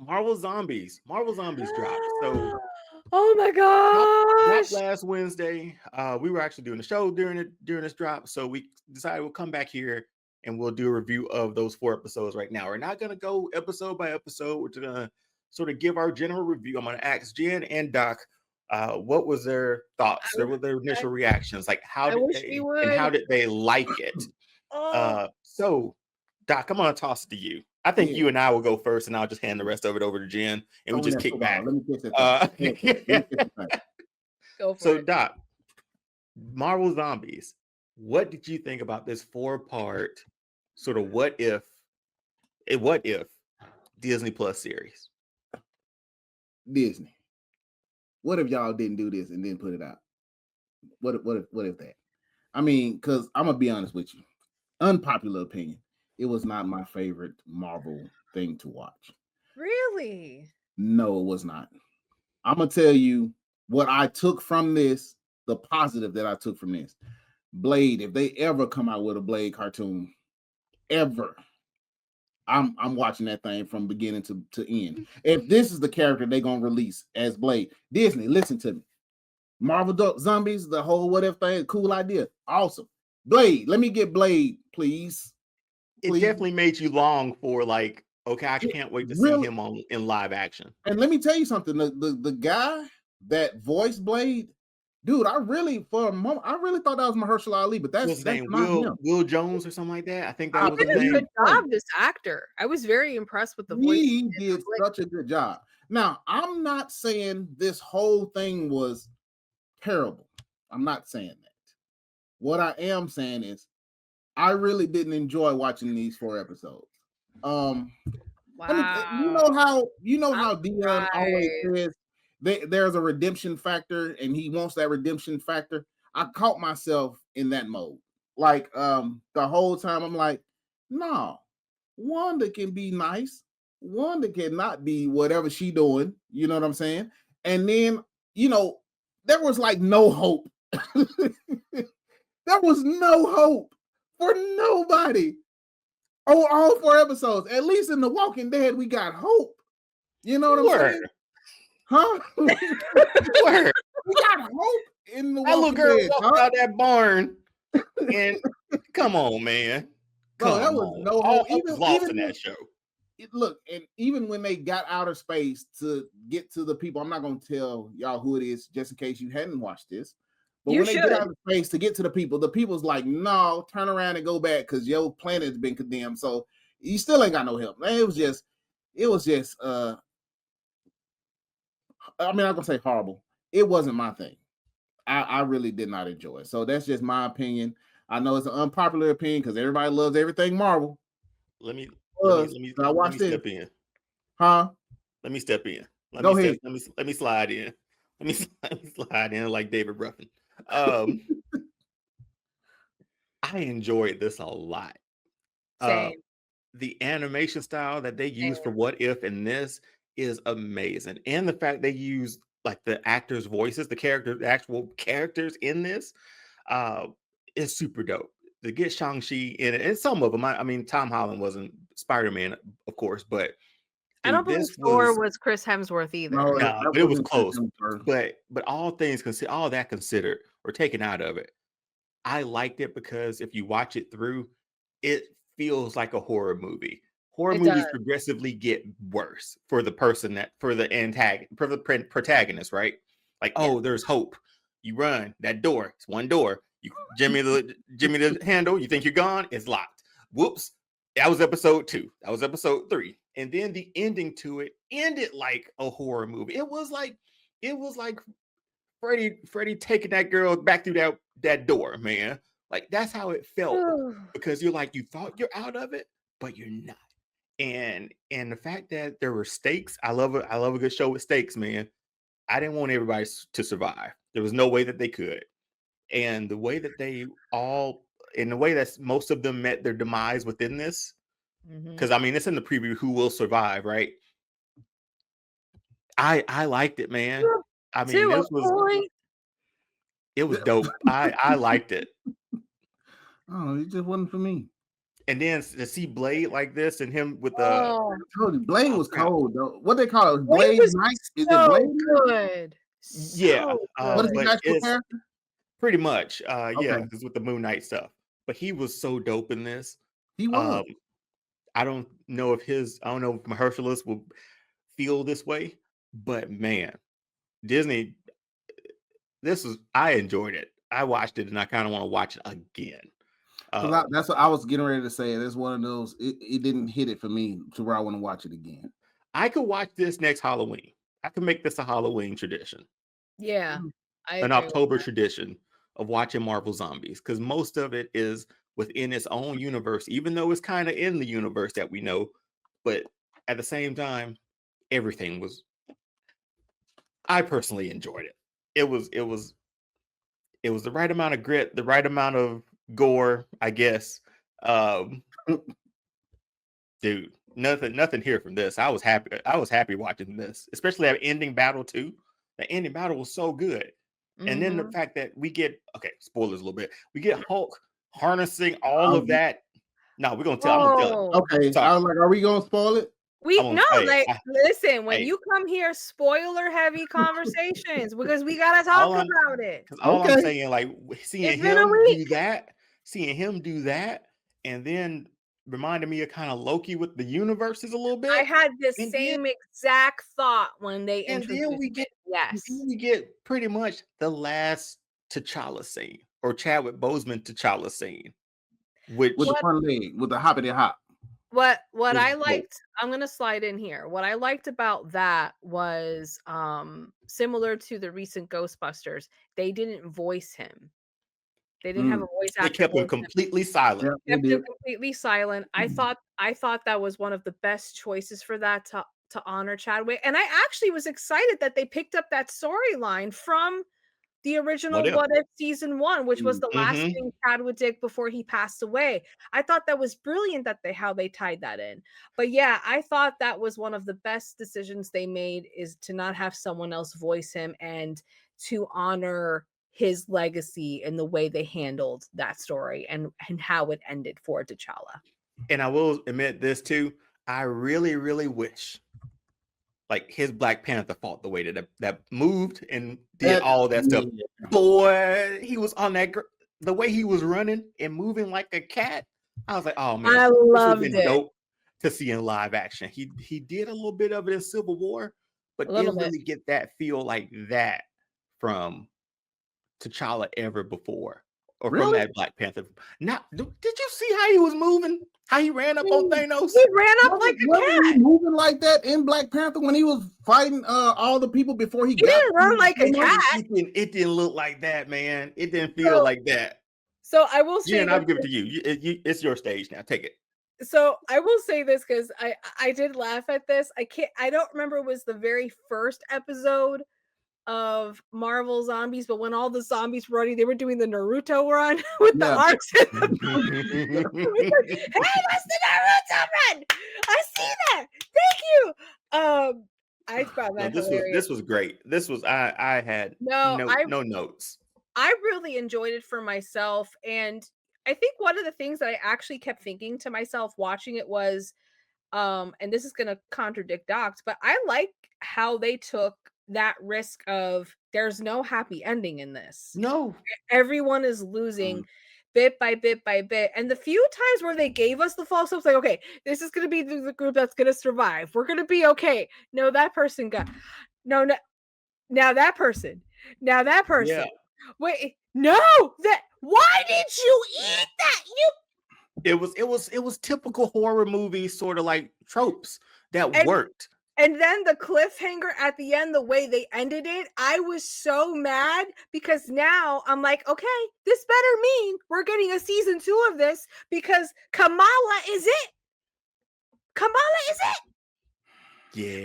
Marvel Zombies. Marvel Zombies dropped. So Oh my dropped gosh. last Wednesday. We were actually doing the show during this drop, so we decided we'll come back here and we'll do a review of those 4 episodes right now. We're not gonna go episode by episode. We're gonna sort of give our general review. I'm gonna ask Jen and Doc, what was their thoughts? What were their I, initial reactions? Like, I wish we how would. did they like it? Oh, So Doc, I'm gonna toss it to you. I think Yeah. you and I will go first, and I'll just hand the rest of it over to Jen, and we Oh, just yeah, kick hold on. back. Let me catch that thing. Let me catch that thing. go for So, it. Doc, Marvel Zombies, what did you think about this 4-part sort of what if Disney Plus series? Disney. What if y'all didn't do this and then put it out? What if that? I mean, because I'm gonna be honest with you. Unpopular opinion. It was not my favorite Marvel thing to watch. Really? No, it was not. I'm gonna tell you what I took from this, the positive that I took from this. Blade, if they ever come out with a Blade cartoon, ever, I'm watching that thing from beginning to end. If this is the character they're gonna release as Blade, Disney, listen to me. Marvel Zombies, the whole what if thing, cool idea, awesome. Blade, let me get Blade, please. It definitely made you long for like, okay, I can't wait to see him in live action. And let me tell you something: the guy that voiced Blade, dude, I really for a moment I really thought that was Mahershala Ali, but that's name? not him. Will Jones or something like that. I think that He was did his a name. good job, this actor. I was very impressed with the voice. He did such a good job. Now, I'm not saying this whole thing was terrible. I'm not saying that. What I am saying is I really didn't enjoy watching these 4 episodes. Wow. You know how Dion always says there's a redemption factor and he wants that redemption factor. I caught myself in that mode. Like the whole time I'm like, no, Wanda can be nice. Wanda cannot be whatever she doing. You know what I'm saying? And then, there was like no hope. There was no hope for nobody. Oh, all 4 episodes. At least in The Walking Dead, we got hope. You know what I'm saying? Huh? Word. We got hope in The Walking Dead. That little girl walked out that barn, and come on, man. Bro, that was no hope. Even in that show. Look, and even when they got outer space to get to the people, I'm not going to tell y'all who it is just in case you hadn't watched this. But when they get out of space to get to the people's like, no, turn around and go back because your planet's been condemned. So you still ain't got no help. Man, it was just, I'm not gonna say horrible. It wasn't my thing. I really did not enjoy it. So that's just my opinion. I know it's an unpopular opinion because everybody loves everything Marvel. Let me step in. Huh? Let me step in. Go ahead. Let me slide in. Let me slide in like David Ruffin. I enjoyed this a lot. Same. The animation style that they use for What If in this is amazing. And the fact they use like the actors' voices, the actual characters in this, is super dope. To get Shang-Chi in it, and some of them, I mean, Tom Holland wasn't Spider-Man, of course, but I don't believe Thor was Chris Hemsworth either. No, but it was close. But all that considered or taken out of it, I liked it because if you watch it through, it feels like a horror movie. Horror movies progressively get worse for the protagonist, right? Like, oh, there's hope. You run that door. It's one door. You Jimmy the handle. You think you're gone? It's locked. Whoops. That was episode 2. That was episode 3. And then the ending to it ended like a horror movie. It was like Freddy taking that girl back through that door, man. Like that's how it felt. Because you're like, you thought you're out of it, but you're not. And the fact that there were stakes, I love a good show with stakes, man. I didn't want everybody to survive. There was no way that they could. And the way that most of them met their demise within this, because I mean it's in the preview who will survive, right? I liked it, man. I mean it was dope. I liked it. Oh, it just wasn't for me. And then to see Blade like this and him with the Oh, Blade oh was crap. cold though. What they call it? Blade Blade was Night? Is it so Blade? good. Yeah. So What is good. his But actual it's character? pretty much yeah, Okay, it's with the Moon Knight stuff. But he was so dope in this. he was. Um, I don't know if Mahershala will feel this way, but man, Disney, I enjoyed it. I watched it and I kind of want to watch it again. That's what I was getting ready to say. It's one of those. It didn't hit it for me to where I want to watch it again. I could watch this next Halloween. I could make this a Halloween tradition, Yeah, I an agree with October that. tradition of watching Marvel Zombies, because most of it is within its own universe, even though it's kind of in the universe that we know. But at the same time, everything was. I personally enjoyed it. It was the right amount of grit, the right amount of gore, I guess. Dude, nothing here from this. I was happy watching this, especially that ending battle too. The ending battle was so good. And then the fact that we get, okay, spoilers a little bit. We get Hulk harnessing all of that. No, we're gonna tell. I'm gonna tell it. Oh, Okay, I was like, are we gonna spoil it? listen, when Hey, you come here, spoiler heavy conversations because we gotta talk all I'm about it. because all I'm Okay. saying, like seeing It's been a him week. do that, and then reminded me of kind of Loki with the universes a little I bit. had the And same exact thought when they and then introduced it. Yes. we get pretty much the last T'Challa scene, or Chadwick Boseman T'Challa scene, which With the front leg, with the hoppity hop. What was I dope. liked, I'm gonna slide in here. What I liked about that was similar to the recent Ghostbusters, they didn't voice him. They didn't have a voice They actor kept him voice him. completely silent. Yeah, they Kept him did. completely silent. I thought that was one of the best choices for that to honor Chadwick. And I actually was excited that they picked up that storyline from the What original if? What If season 1, which was the last Mm-hmm. thing Chadwick did before he passed away. I thought that was brilliant that how they tied that in. But yeah, I thought that was one of the best decisions they made, is to not have someone else voice him and to honor his legacy and the way they handled that story and how it ended for T'Challa. And I will admit this too. I really, really wish like his Black Panther fought the way that moved and did all that stuff. Boy, he was on that the way he was running and moving like a cat. I was like, oh man, I this would have loved been it. dope to see in live action. He did a little bit of it in Civil War, but didn't really get that feel like that from T'Challa ever before, or from that Black Panther. Now, did you see how he was moving? How he ran up on Thanos? He ran up like a cat. He moving like that in Black Panther when he was fighting all the people before he got didn't run like a cat. It didn't look like that, man. It didn't feel like that. So I will say, Jen, I'll give it to you. It's your stage now. Take it. So I will say this because I did laugh at this. I don't remember it was the very first episode of Marvel Zombies, but when all the zombies were running, they were doing the Naruto run with the arcs. Hey, what's the Naruto run? I see that. Thank you. I found that hilarious. This was great. This was I had no notes. I really enjoyed it for myself, and I think one of the things that I actually kept thinking to myself watching it was, and this is going to contradict Docs, but I like how they took that risk of there's no happy ending in this. No, everyone is losing bit by bit by bit. And the few times where they gave us the false hopes, like, okay, this is going to be the group that's going to survive. We're going to be okay. No, that person got no. Now that person. Yeah. Wait, no, why did you eat that? It was typical horror movie sort of like tropes that worked. And then the cliffhanger at the end, the way they ended it, I was so mad because now I'm like, okay, this better mean we're getting a season 2 of this because Kamala is it. Yeah,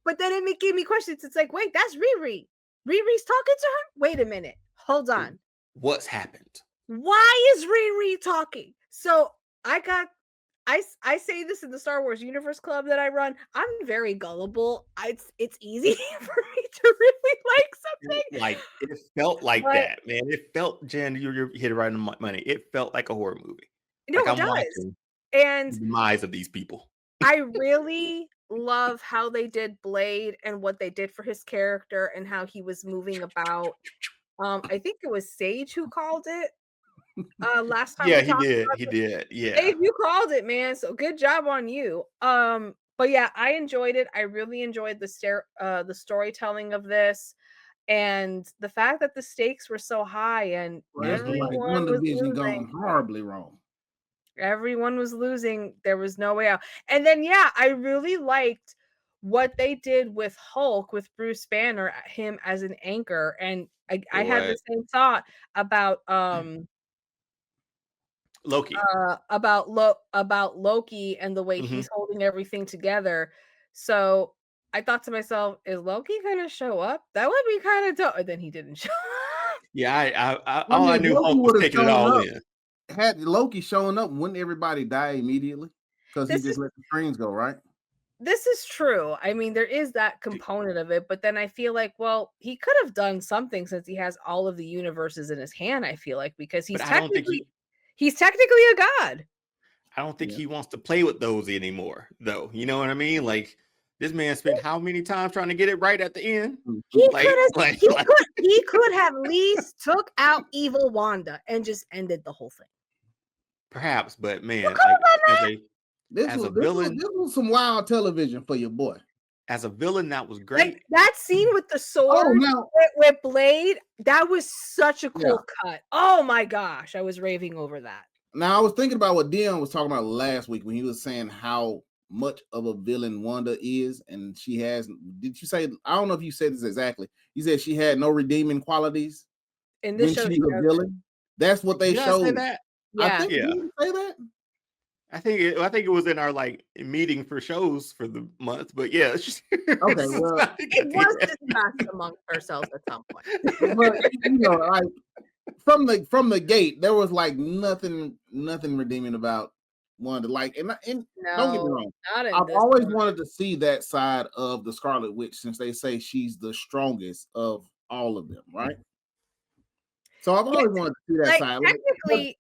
but then it gave me questions. It's like, wait, that's Riri. Riri's talking to her? Wait a minute. Hold on. What's happened? Why is Riri talking? So I say this in the Star Wars Universe Club that I run. I'm very gullible. It's easy for me to really like something. Like it felt like that, man. It felt, Jen, you hit it right on the money. It felt like a horror movie. No, Like it I'm does. watching And the demise of these people. I really love how they did Blade and what they did for his character and how he was moving about. I think it was Sage who called it last time Yeah, we he talked did. about He it. did. Yeah. Dave, you called it, man. So good job on you. But yeah, I enjoyed it. I really enjoyed the storytelling of this and the fact that the stakes were so high and Well, that's like everyone one was division losing. gone horribly wrong. Everyone was losing. There was no way out. And then yeah, I really liked what they did with Hulk with Bruce Banner, him as an anchor. And I had Boy, the same thought about Loki. about Loki and the way Hmm. he's holding everything together. So I thought to myself, is Loki gonna show up? That would be kind of dope. And then he didn't show up. Yeah, I I all I mean, if knew Loki Hulk was would have taking it shown all up, in. had Loki shown up, wouldn't everybody die immediately? Because he This just is let the strings go, right? this is true. I mean, there is that component of it, but then I feel like, well, he could have done something since he has all of the universes in his hand, I feel like, because But he's technically a god. I don't think Yeah. he wants to play with those anymore, though. You know what I mean? Like this man spent how many times trying to get it right at the end? He Like, could have like, he like could he could have at least took out evil Wanda and just ended the whole thing. perhaps, but You man, could like have done that. as a villain, This was some wild television for your boy. that was Like great. that scene with the Oh, sword now, with Blade, that was such a yeah. cool cut. Oh my gosh, I was raving over that. Now I was thinking about what Dion was talking about last week when he was saying how much of a villain Wanda is, and she has. Did you say? I don't know if you said this exactly. You said she had no redeeming qualities In this when show, she's she a doesn't. villain. That's what they Did I say showed. that? I Yeah. think Yeah. did you say that. I think it was in our like meeting for shows for the month, but yeah. Okay, well, It was discussed amongst ourselves at some point. but you know, like from the gate, there was like nothing redeeming about Wanda. Like, and don't get me No, wrong, not in I've this always one. wanted to see that side of the Scarlet Witch, since they say she's the strongest of all of them, right? So I've always wanted to see that Like side. Like,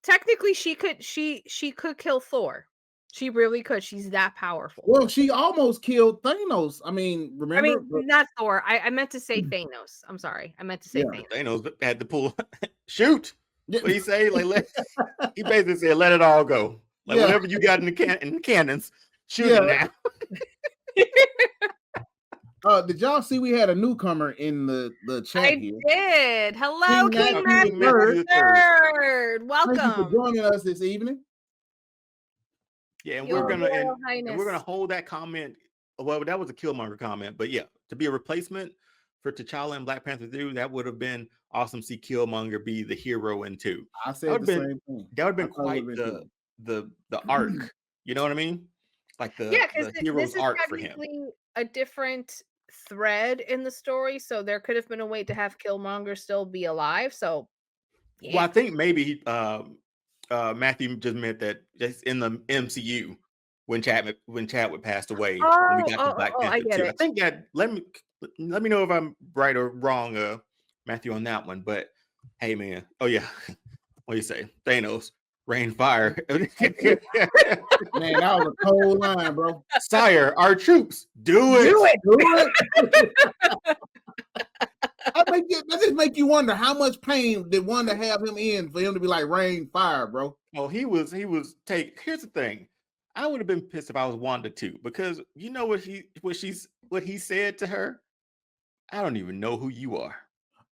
technically she could kill Thor. She really could. She's that powerful. well, she almost killed Thanos. I mean, remember? Not Thor. I meant to say Thanos. I'm sorry. I meant to say Yeah. Thanos. Thanos had to pull shoot. Yeah. What he say? Like he basically said, "Let it all go. Like Yeah. whatever you got in the cannons, shoot it now." Did y'all see we had a newcomer in the chat I here? did. Hello, King King Matthew Matthew the III. Thank you for Welcome. joining us this evening. Yeah, and Your we're Royal gonna Highness. hold that comment. Well, that was a Killmonger comment, but yeah, to be a replacement for T'Challa and Black Panther 2, that would have been awesome to see Killmonger be the hero in 2. I said the same thing. That would have been I thought it quite would've been the arc. You know what I mean? Like Yeah, because the hero's this is arc for him. technically a different thread in the story, so there could have been a way to have Killmonger still be alive. So, Well, I yeah. think maybe Matthew just meant that just in the MCU when Chadwick passed away when we got to Black I Panther get 2. I it. think that let me know if I'm right or wrong, Matthew, on that one. But hey, man, oh yeah, what do you say? Thanos, rain fire. Man, that was a cold line, bro. Sire, our troops, do it. Do it. That just make you wonder how much pain did Wanda have him in for him to be like rain fire, bro. Oh, he was here's the thing. I would have been pissed if I was Wanda too, because you know what he said to her? I don't even know who you are.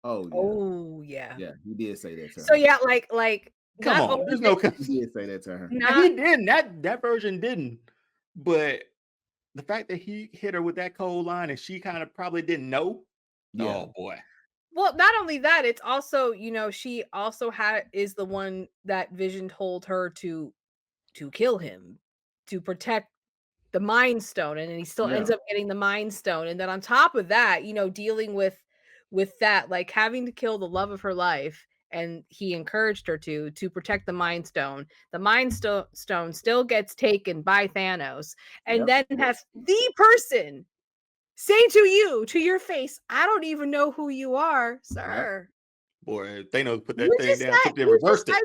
Oh yeah. Oh yeah. Yeah, he did say that to her. So yeah, like come on, there's no he did say that to her. he didn't. That version didn't. But the fact that he hit her with that cold line and she kind of probably didn't know. Yeah. Oh boy. Well, not only that, it's also, she also is the one that Vision told her to kill him, to protect the Mind Stone, and then he still ends up getting the Mind Stone. And then on top of that, dealing with that, like having to kill the love of her life, and he encouraged her to protect the Mind Stone. The Mind Stone still gets taken by Thanos, and then has the person say to your face, "I don't even know who you are, sir." Boy, Thanos put that thing down, flipped and reversed it.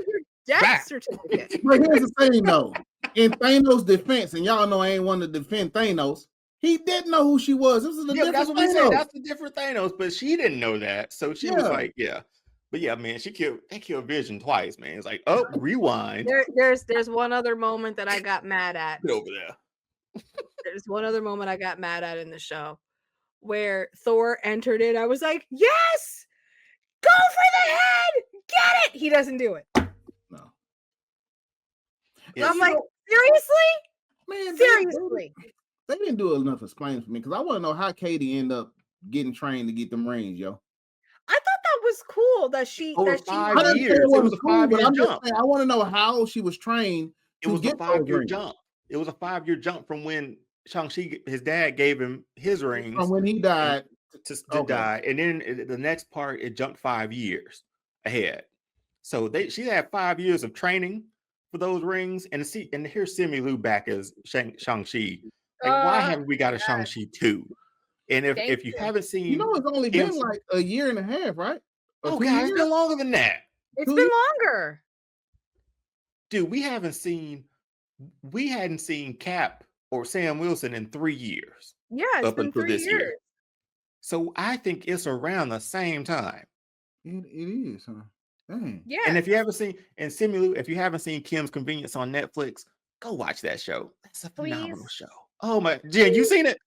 death Back. certificate. But here's the thing, though. In Thanos' defense, and y'all know I ain't one to defend Thanos, he didn't know who she was. This is a Yeah, that's different what we said. Thanos. That's the different Thanos, but she didn't know that. So she was Yeah. like, yeah. But yeah, man, they killed Vision twice, man. It's like, oh, rewind. There's one other moment that I got mad at. Get over there. There's one other moment I got mad at in the show where Thor entered it. I was like, yes, go for the head, get it. He doesn't do it. No. Yeah, I'm like, seriously? Man, Seriously. they didn't do enough explaining for me because I want to know how Katie ended up getting trained to get them rings, yo. I thought that was cool that she over that she 5 I didn't say years. It was a cool, but 5-year I'm just jump. saying, I want to know how she was trained It to was a get those 5-year rings. jump. It was a 5-year jump from when Shang-Chi, his dad gave him his rings From when he died. to Okay. die, and then the next part it jumped 5 years ahead. So she had 5 years of training for those rings, and here's Simu Liu back as Shang-Chi. Like, why haven't we got a Shang-Chi 2? And if you haven't seen, You know, it's only been like a year and a half, right? Or oh 2 God, years? it's been longer than that. It's been longer. Dude, we hadn't seen Cap or Sam Wilson in 3 years. Yeah, it's up been until 3 this years. year. So I think it's around the same time. It is, huh? Dang. Yeah. And if you haven't seen, and Simu, if you haven't seen Kim's Convenience on Netflix, go watch that show. That's a phenomenal show. Oh my, Jen, you seen it?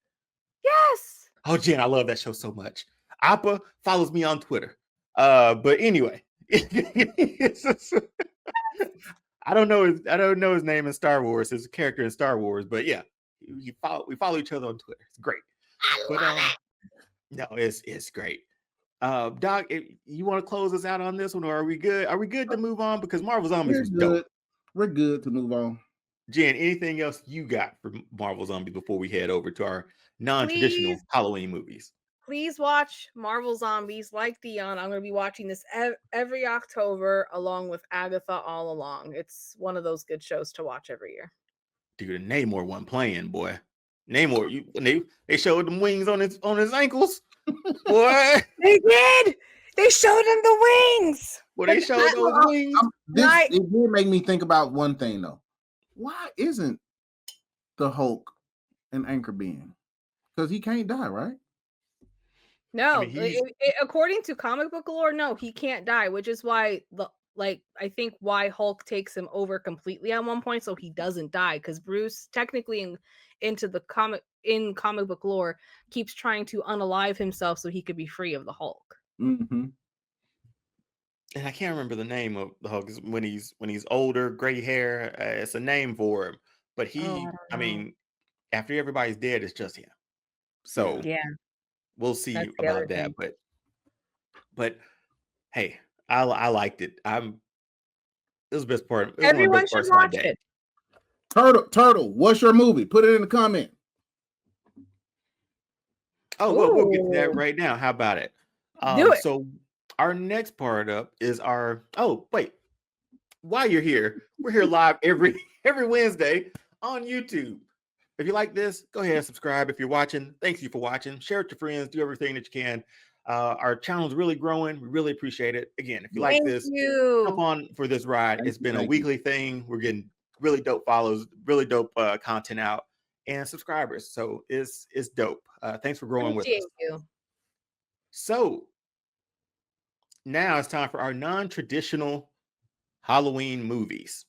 Yes. Oh, Jen, I love that show so much. Appa follows me on Twitter. But anyway, I don't know his name in Star Wars, his character in Star Wars, but yeah, we follow each other on Twitter. It's great. But no, it's great. Doc, you want to close us out on this one, or are we good? Are we good to move on? Because Marvel Zombies was dope. We're good to move on. Jen, anything else you got for Marvel Zombies before we head over to our non-traditional Halloween movies? Please watch Marvel Zombies like Dion. I'm going to be watching this every October along with Agatha all along. It's one of those good shows to watch every year. Dude, Namor wasn't playing, boy. Namor, they showed them wings on his ankles. Boy. They did. They showed him the wings. Well, they showed those wings. It did make me think about one thing though. Why isn't the Hulk an anchor being? Because he can't die, right? No, according to comic book lore, no, he can't die, which is why I think why Hulk takes him over completely at one point, so he doesn't die. Because Bruce, technically, in comic book lore, keeps trying to unalive himself so he could be free of the Hulk. Mm-hmm. And I can't remember the name of the Hulk. When he's older, gray hair, it's a name for him. But I mean, after everybody's dead, it's just him. So yeah, we'll see about that. But hey, I liked it. It was the best part. Everyone should watch it. Turtle, what's your movie? Put it in the comment. Oh, well, we'll get to that right now. How about it? Do it. So our next part up is our. Oh, wait. While you're here, we're here live every Wednesday on YouTube. If you like this, go ahead and subscribe. If you're watching, thank you for watching. Share it with your friends. Do everything that you can. Our channel is really growing. We really appreciate it. Again, if you like this, jump on for this ride. It's been a weekly thing. We're getting really dope follows, really dope content out, and subscribers. So it's dope. Thanks for growing with us. So now it's time for our non-traditional Halloween movies.